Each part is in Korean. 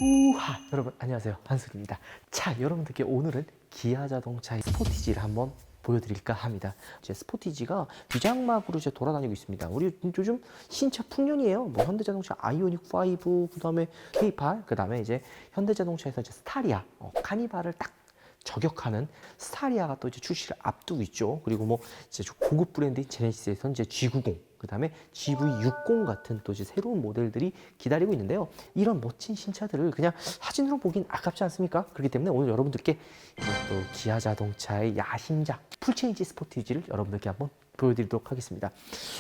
우하! 여러분 안녕하세요, 한솔입니다. 자, 여러분들께 오늘은 기아 자동차의 스포티지를 한번 보여드릴까 합니다. 제 스포티지가 위장막으로 이제 돌아다니고 있습니다. 우리 요즘 신차 풍년이에요. 뭐 현대자동차 아이오닉 5, 그다음에 K8, 그다음에 이제 현대자동차에서 이제 스타리아, 카니발을 딱 저격하는 스타리아가 또 이제 출시를 앞두고 있죠. 그리고 뭐 이제 고급 브랜드인 제네시스에서 이제 G90, 그다음에 GV60 같은 또 이제 새로운 모델들이 기다리고 있는데요. 이런 멋진 신차들을 그냥 사진으로 보긴 아깝지 않습니까? 그렇기 때문에 오늘 여러분들께 또 기아 자동차의 야심작 풀체인지 스포티지를 여러분들께 한번 보여드리도록 하겠습니다.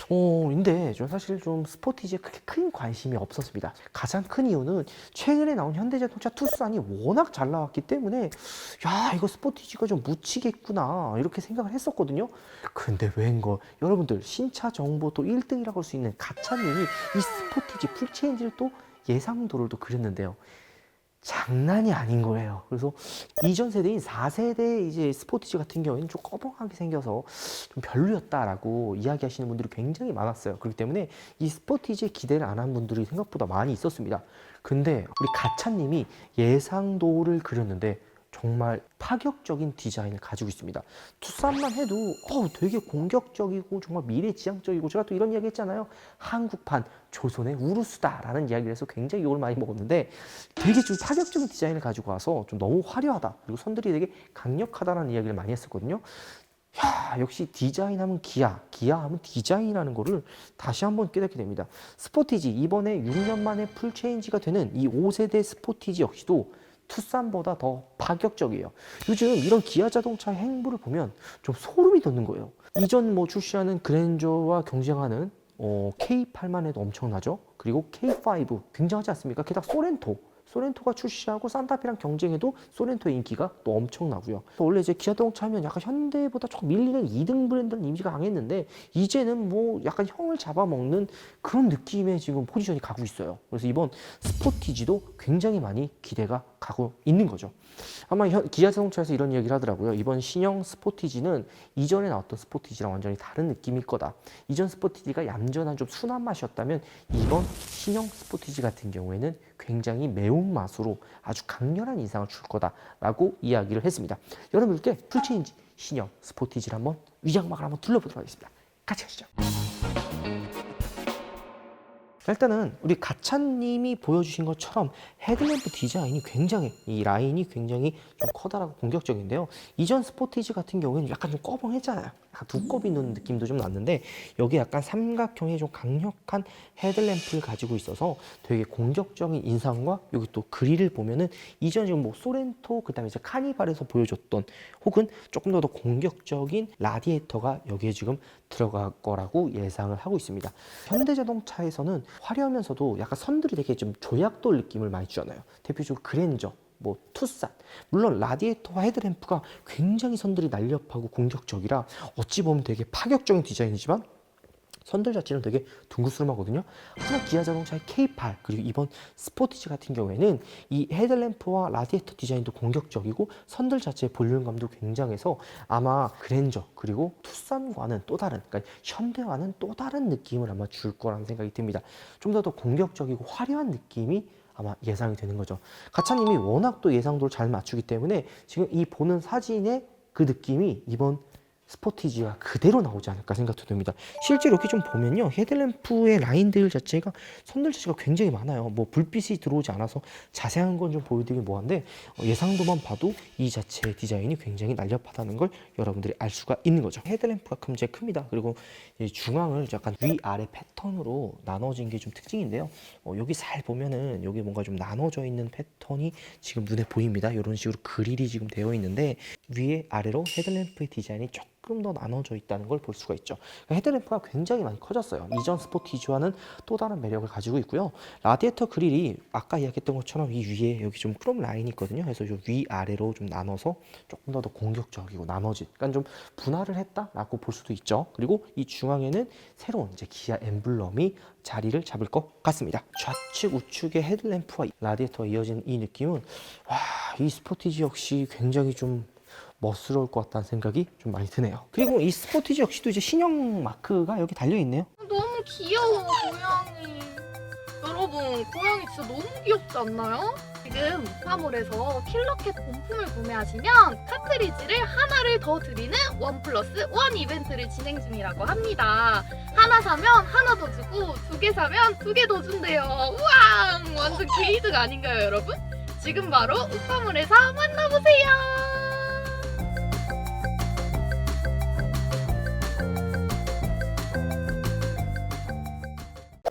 근데 저 사실 좀 스포티지에 그렇게 큰 관심이 없었습니다. 가장 큰 이유는 최근에 나온 현대자동차 투싼이 워낙 잘 나왔기 때문에 야, 이거 스포티지가 좀 묻히겠구나 이렇게 생각을 했었거든요. 근데 웬걸 여러분들, 신차 정보 또 1등이라고 할 수 있는 가차님이 이 스포티지 풀체인지를 또 예상도를 또 그렸는데요. 장난이 아닌 거예요. 그래서 이전 세대인 4세대 이제 스포티지 같은 경우에는 좀 꺼벙하게 생겨서 좀 별로였다라고 이야기하시는 분들이 굉장히 많았어요. 그렇기 때문에 이 스포티지에 기대를 안 한 분들이 생각보다 많이 있었습니다. 근데 우리 가차님이 예상도를 그렸는데 정말 파격적인 디자인을 가지고 있습니다. 투싼만 해도 되게 공격적이고 정말 미래지향적이고, 제가 또 이런 이야기 했잖아요. 한국판 조선의 우르스다라는 이야기를 해서 굉장히 욕을 많이 먹었는데, 되게 좀 파격적인 디자인을 가지고 와서 좀 너무 화려하다, 그리고 선들이 되게 강력하다라는 이야기를 많이 했었거든요. 야, 역시 디자인하면 기아, 기아하면 디자인이라는 거를 다시 한번 깨닫게 됩니다. 스포티지, 이번에 6년 만에 풀체인지가 되는 이 5세대 스포티지 역시도 투싼보다 더 파격적이에요. 요즘 이런 기아 자동차의 행보를 보면 좀 소름이 돋는 거예요. 이전 뭐 출시하는 그랜저와 경쟁하는 K8만 해도 엄청나죠. 그리고 K5 굉장하지 않습니까? 게다가 소렌토가 출시하고 산타페랑 경쟁해도 소렌토의 인기가 또 엄청나고요. 또 원래 이제 기아 자동차 하면 약간 현대보다 조금 밀리는 2등 브랜드는 이미지가 강했는데, 이제는 뭐 약간 형을 잡아먹는 그런 느낌의 지금 포지션이 가고 있어요. 그래서 이번 스포티지도 굉장히 많이 기대가 가고 있는 거죠. 아마 기아 자동차에서 이런 이야기를 하더라고요. 이번 신형 스포티지는 이전에 나왔던 스포티지랑 완전히 다른 느낌일 거다. 이전 스포티지가 얌전한 좀 순한 맛이었다면 이번 신형 스포티지 같은 경우에는 굉장히 매운맛으로 아주 강렬한 인상을 줄 거다라고 이야기를 했습니다. 여러분들께 풀체인지 신형 스포티지를 한번 위장막을 한번 둘러보도록 하겠습니다. 같이 가시죠. 일단은 우리 가차님이 보여주신 것처럼 헤드램프 디자인이 굉장히, 이 라인이 굉장히 좀 커다랗고 공격적인데요. 이전 스포티지 같은 경우에는 약간 좀 꺼벙했잖아요. 약간 두꺼비 있는 느낌도 좀 났는데, 여기 약간 삼각형의 좀 강력한 헤드램프를 가지고 있어서 되게 공격적인 인상과, 여기 또 그릴을 보면은 이전 지금 뭐 소렌토, 그다음에 이제 카니발에서 보여줬던 혹은 조금 더 공격적인 라디에이터가 여기에 지금 들어갈 거라고 예상을 하고 있습니다. 현대자동차에서는 화려하면서도 약간 선들이 되게 좀 조약돌 느낌을 많이 주잖아요. 대표적으로 그랜저, 뭐 투싼, 물론 라디에이터와 헤드램프가 굉장히 선들이 날렵하고 공격적이라 어찌 보면 되게 파격적인 디자인이지만 선들 자체는 되게 둥그스름하거든요. 하지만 기아 자동차의 K8 그리고 이번 스포티지 같은 경우에는 이 헤드램프와 라디에이터 디자인도 공격적이고 선들 자체의 볼륨감도 굉장해서 아마 그랜저 그리고 투싼과는 또 다른, 그러니까 현대와는 또 다른 느낌을 아마 줄 거라는 생각이 듭니다. 좀 더 공격적이고 화려한 느낌이 아마 예상이 되는 거죠. 가차님이 워낙 또 예상도를 잘 맞추기 때문에 지금 이 보는 사진의 그 느낌이 이번 스포티지가 그대로 나오지 않을까 생각도 듭니다. 실제로 이렇게 좀 보면요, 헤드램프의 라인들 자체가, 선들 자체가 굉장히 많아요. 뭐 불빛이 들어오지 않아서 자세한 건 좀 보여드리기 뭐한데, 예상도만 봐도 이 자체의 디자인이 굉장히 날렵하다는 걸 여러분들이 알 수가 있는 거죠. 헤드램프가 굉장히 큽니다. 그리고 이 중앙을 약간 위아래 패턴으로 나눠진 게 좀 특징인데요. 여기 잘 보면은 여기 뭔가 좀 나눠져 있는 패턴이 지금 눈에 보입니다. 이런 식으로 그릴이 지금 되어 있는데, 위에 아래로 헤드램프의 디자인이 조금 더 나눠져 있다는 걸 볼 수가 있죠. 그러니까 헤드램프가 굉장히 많이 커졌어요. 이전 스포티지와는 또 다른 매력을 가지고 있고요. 라디에이터 그릴이 아까 이야기했던 것처럼 이 위에 여기 좀 크롬 라인이 있거든요. 그래서 좀 위아래로 좀 나눠서 조금 더 공격적이고 나눠진, 그러니까 좀 분할을 했다라고 볼 수도 있죠. 그리고 이 중앙에는 새로운 이제 기아 엠블럼이 자리를 잡을 것 같습니다. 좌측 우측의 헤드램프와 라디에이터가 이어진 이 느낌은, 와, 이 스포티지 역시 굉장히 좀 멋스러울 것 같다는 생각이 좀 많이 드네요. 그리고 이 스포티지 역시도 이제 신형 마크가 여기 달려 있네요. 너무 귀여워 고양이. 여러분, 고양이 진짜 너무 귀엽지 않나요? 지금 우파몰에서 킬러캣 본품을 구매하시면 카트리지를 하나를 더 드리는 1+1 이벤트를 진행 중이라고 합니다. 하나 사면 하나 더 주고 2개 사면 2개 더 준대요. 우와! 완전 게이득 아닌가요, 여러분? 지금 바로 우파몰에서 만나보세요.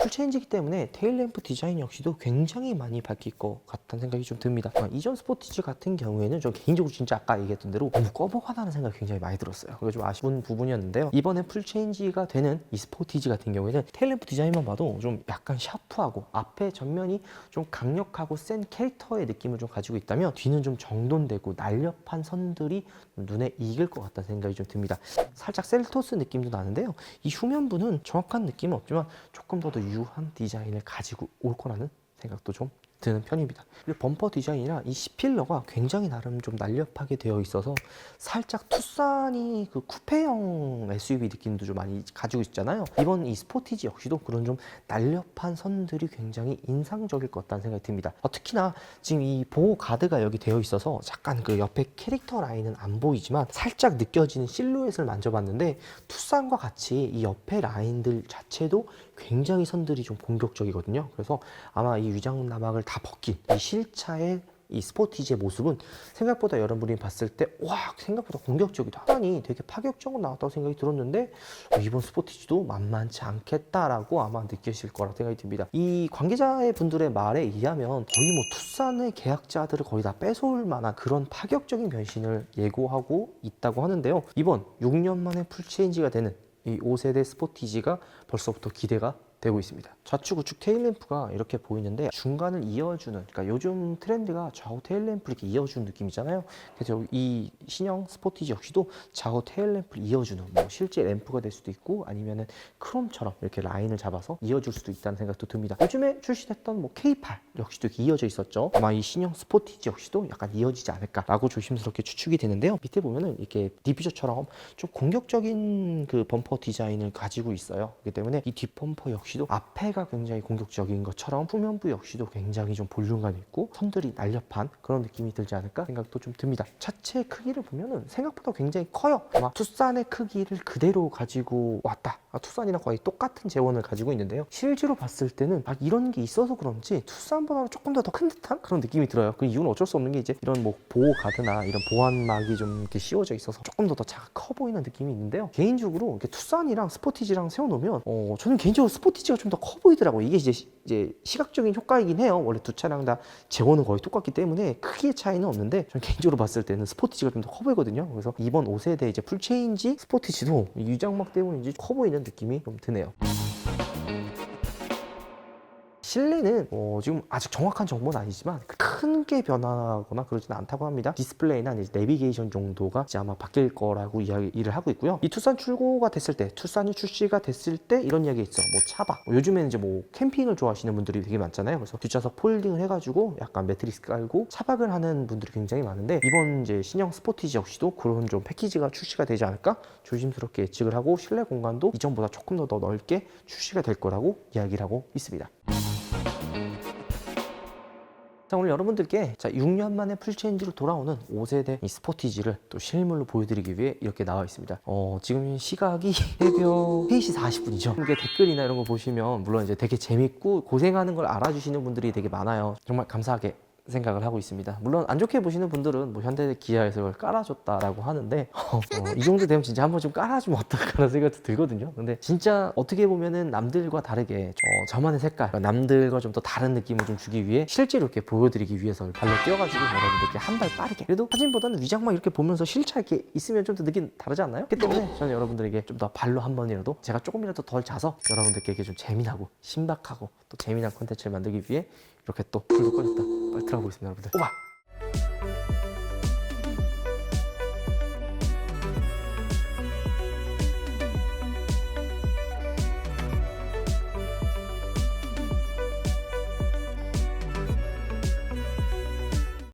풀체인지이기 때문에 테일램프 디자인 역시도 굉장히 많이 바뀔 것 같다는 생각이 좀 듭니다. 이전 스포티지 같은 경우에는 좀 개인적으로 진짜 아까 얘기했던 대로 너무 꺼벅하다는 생각이 굉장히 많이 들었어요. 그게 좀 아쉬운 부분이었는데요. 이번에 풀체인지가 되는 이 스포티지 같은 경우에는 테일램프 디자인만 봐도 좀 약간 샤프하고 앞에 전면이 좀 강력하고 센 캐릭터의 느낌을 좀 가지고 있다면 뒤는 좀 정돈되고 날렵한 선들이 눈에 익을 것 같다는 생각이 좀 듭니다. 살짝 셀토스 느낌도 나는데요. 이 후면부는 정확한 느낌은 없지만 조금 더 유한 디자인을 가지고 올 거라는 생각도 좀 드는 편입니다. 그리고 범퍼 디자인이나 이 C필러가 굉장히 나름 좀 날렵하게 되어 있어서 살짝 투싼이 그 쿠페형 SUV 느낌도 좀 많이 가지고 있잖아요. 이번 이 스포티지 역시도 그런 좀 날렵한 선들이 굉장히 인상적일 것 같다는 생각이 듭니다. 특히나 지금 이 보호 가드가 여기 되어 있어서 잠깐 그 옆에 캐릭터 라인은 안 보이지만 살짝 느껴지는 실루엣을 만져봤는데 투싼과 같이 이 옆에 라인들 자체도 굉장히 선들이 좀 공격적이거든요. 그래서 아마 이 위장 나막을 다 벗긴 이 실차의 이 스포티지의 모습은 생각보다 여러분이 봤을 때 와, 생각보다 공격적이다. 판이 되게 파격적으로 나왔다고 생각이 들었는데 이번 스포티지도 만만치 않겠다라고 아마 느끼실 거라고 생각이 듭니다. 이 관계자의 분들의 말에 의하면 거의 뭐 투싼의 계약자들을 거의 다 뺏어올 만한 그런 파격적인 변신을 예고하고 있다고 하는데요. 이번 6년 만에 풀체인지가 되는 이 5세대 스포티지가 벌써부터 기대가 되고 있습니다. 좌측 우측 테일램프가 이렇게 보이는데 중간을 이어주는, 그러니까 요즘 트렌드가 좌우 테일램프를 이렇게 이어주는 느낌이잖아요. 그래서 이 신형 스포티지 역시도 좌우 테일램프를 이어주는, 뭐 실제 램프가 될 수도 있고 아니면은 크롬처럼 이렇게 라인을 잡아서 이어줄 수도 있다는 생각도 듭니다. 요즘에 출시됐던 뭐 K8 역시도 이렇게 이어져 있었죠. 아마 이 신형 스포티지 역시도 약간 이어지지 않을까라고 조심스럽게 추측이 되는데요. 밑에 보면은 이렇게 디퓨저처럼 좀 공격적인 그 범퍼 디자인을 가지고 있어요. 그렇기 때문에 이 뒷범퍼 역시도 앞에가 굉장히 공격적인 것처럼 후면부 역시도 굉장히 좀 볼륨감 있고 선들이 날렵한 그런 느낌이 들지 않을까 생각도 좀 듭니다. 차체 크기를 보면은 생각보다 굉장히 커요. 아마 투싼의 크기를 그대로 가지고 왔다. 투싼이랑 거의 똑같은 재원을 가지고 있는데요. 실제로 봤을 때는 이런 게 있어서 그런지 투싼보다 조금 더 큰 듯한 그런 느낌이 들어요. 그 이유는 어쩔 수 없는 게 이제 이런 뭐 보호 가드나 이런 보안막이 좀 이렇게 씌워져 있어서 조금 더 커 보이는 느낌이 있는데요. 개인적으로 이렇게 투싼이랑 스포티지랑 세워놓으면 저는 개인적으로 스포티지가 좀 더 커 보이더라고요. 이게 이제 시각적인 효과이긴 해요. 원래 두 차량 다 재원은 거의 똑같기 때문에 크기의 차이는 없는데 저는 개인적으로 봤을 때는 스포티지가 좀 더 커 보이거든요. 그래서 이번 5세대 이제 풀체인지 스포티지도 유장막 때문인지 커 보이는 느낌이 좀 드네요. 실내는 지금 아직 정확한 정보는 아니지만 큰 게 변하거나 그러지는 않다고 합니다. 디스플레이나 이제 내비게이션 정도가 이제 아마 바뀔 거라고 이야기를 하고 있고요. 이 투싼 출고가 됐을 때, 투싼이 출시가 됐을 때 이런 이야기 있어. 뭐 차박. 요즘에는 이제 뭐 캠핑을 좋아하시는 분들이 되게 많잖아요. 그래서 뒷좌석 폴딩을 해가지고 약간 매트리스 깔고 차박을 하는 분들이 굉장히 많은데 이번 이제 신형 스포티지 역시도 그런 좀 패키지가 출시가 되지 않을까 조심스럽게 예측을 하고 실내 공간도 이전보다 조금 더 넓게 출시가 될 거라고 이야기를 하고 있습니다. 자, 오늘 여러분들께 6년 만에 풀체인지로 돌아오는 5세대 이 스포티지를 또 실물로 보여드리기 위해 이렇게 나와 있습니다. 지금 시각이 새벽 3시 40분이죠. 이게 댓글이나 이런 거 보시면 물론 이제 되게 재밌고 고생하는 걸 알아주시는 분들이 되게 많아요. 정말 감사하게 생각을 하고 있습니다. 물론 안 좋게 보시는 분들은 뭐 현대 기아에서 그걸 깔아줬다라고 하는데 이 정도 되면 진짜 한번 좀 깔아주면 어떨까라는 생각도 들거든요. 근데 진짜 어떻게 보면은 남들과 다르게 저만의 색깔, 남들과 좀 더 다른 느낌을 좀 주기 위해 실제로 이렇게 보여드리기 위해서 발로 뛰어가지고 여러분들께 한 발 빠르게, 그래도 사진보다는 위장막 이렇게 보면서 실차 이렇게 있으면 좀 더 느낌 다르지 않나요? 그렇기 때문에 저는 여러분들에게 좀 더 발로 한 번이라도 제가 조금이라도 덜 자서 여러분들께 좀 재미나고 신박하고 또 재미난 콘텐츠를 만들기 위해 이렇게 또 불도 꺼졌다 빨리 들어가보겠습니다. 여러분들 오바!